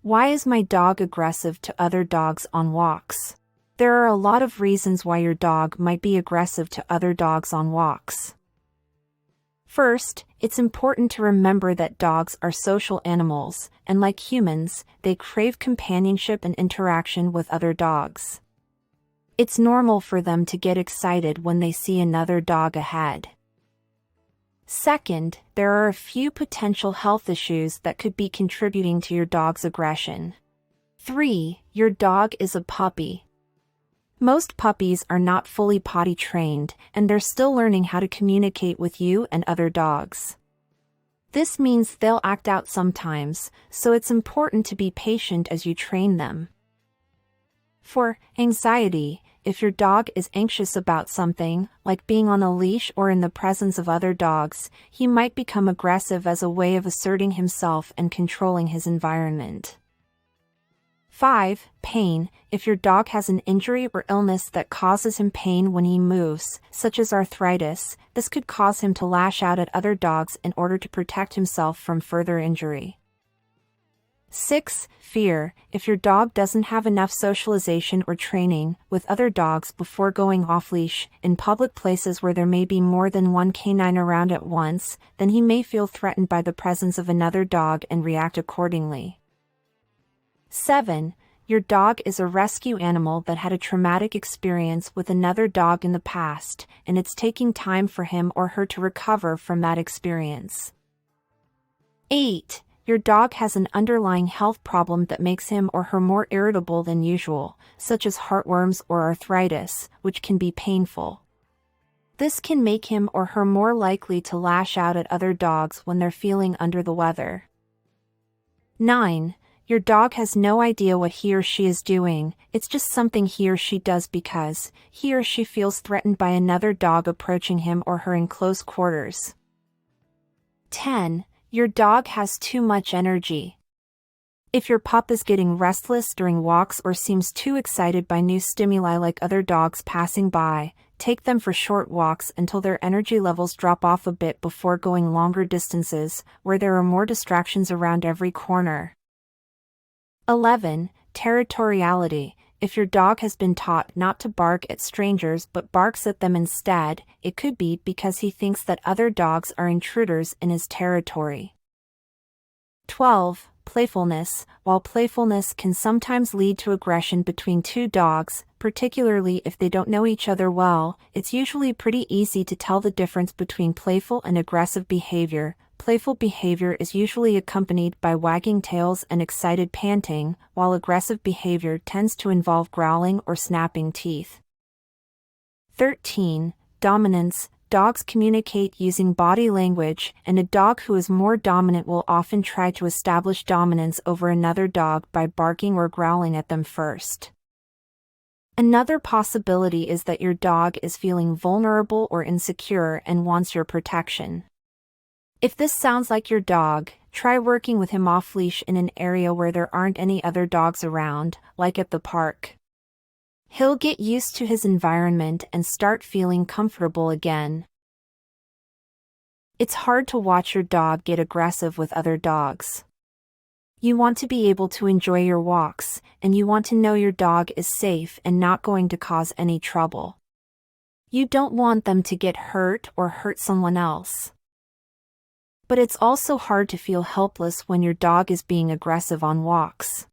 Why is my dog aggressive to other dogs on walks? There are a lot of reasons why your dog might be aggressive to other dogs on walks. First, it's important to remember that dogs are social animals, and like humans, they crave companionship and interaction with other dogs. It's normal for them to get excited when they see another dog ahead. Second, there are a few potential health issues that could be contributing to your dog's aggression. 3. Your dog is a puppy. Most puppies are not fully potty trained, and they're still learning how to communicate with you and other dogs. This means they'll act out sometimes, so it's important to be patient as you train them. For anxiety, if your dog is anxious about something, like being on a leash or in the presence of other dogs, he might become aggressive as a way of asserting himself and controlling his environment. 5. Pain. If your dog has an injury or illness that causes him pain when he moves, such as arthritis, this could cause him to lash out at other dogs in order to protect himself from further injury. 6. Fear. If your dog doesn't have enough socialization or training with other dogs before going off-leash, in public places where there may be more than one canine around at once, then he may feel threatened by the presence of another dog and react accordingly. 7. Your dog is a rescue animal that had a traumatic experience with another dog in the past, and it's taking time for him or her to recover from that experience. 8. Your dog has an underlying health problem that makes him or her more irritable than usual, such as heartworms or arthritis, which can be painful. This can make him or her more likely to lash out at other dogs when they're feeling under the weather. 9. Your dog has no idea what he or she is doing, it's just something he or she does because he or she feels threatened by another dog approaching him or her in close quarters. 10. Your dog has too much energy. If your pup is getting restless during walks or seems too excited by new stimuli like other dogs passing by, take them for short walks until their energy levels drop off a bit before going longer distances, where there are more distractions around every corner. 11. Territoriality. If your dog has been taught not to bark at strangers but barks at them instead, it could be because he thinks that other dogs are intruders in his territory. 12. Playfulness. While playfulness can sometimes lead to aggression between two dogs, particularly if they don't know each other well, it's usually pretty easy to tell the difference between playful and aggressive behavior. Playful behavior is usually accompanied by wagging tails and excited panting, while aggressive behavior tends to involve growling or snapping teeth. 13. Dominance. Dogs communicate using body language, and a dog who is more dominant will often try to establish dominance over another dog by barking or growling at them first. Another possibility is that your dog is feeling vulnerable or insecure and wants your protection. If this sounds like your dog, try working with him off-leash in an area where there aren't any other dogs around, like at the park. He'll get used to his environment and start feeling comfortable again. It's hard to watch your dog get aggressive with other dogs. You want to be able to enjoy your walks, and you want to know your dog is safe and not going to cause any trouble. You don't want them to get hurt or hurt someone else. But it's also hard to feel helpless when your dog is being aggressive on walks.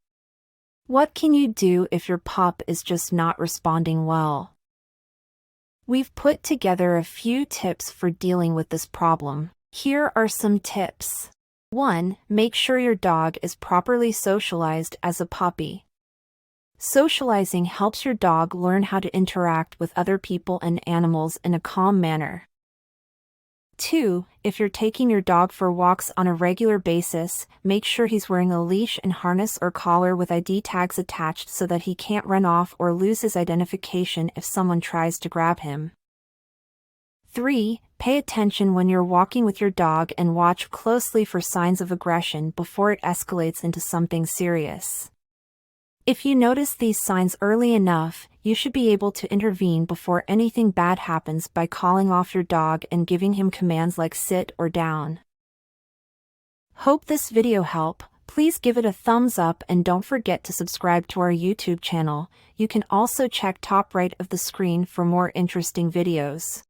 What can you do if your pup is just not responding well? We've put together a few tips for dealing with this problem. Here are some tips. 1. Make sure your dog is properly socialized as a puppy. Socializing helps your dog learn how to interact with other people and animals in a calm manner. 2. If you're taking your dog for walks on a regular basis, make sure he's wearing a leash and harness or collar with ID tags attached so that he can't run off or lose his identification if someone tries to grab him. 3. Pay attention when you're walking with your dog and watch closely for signs of aggression before it escalates into something serious. If you notice these signs early enough, you should be able to intervene before anything bad happens by calling off your dog and giving him commands like sit or down. Hope this video helped. Please give it a thumbs up and don't forget to subscribe to our YouTube channel. You can also check top right of the screen for more interesting videos.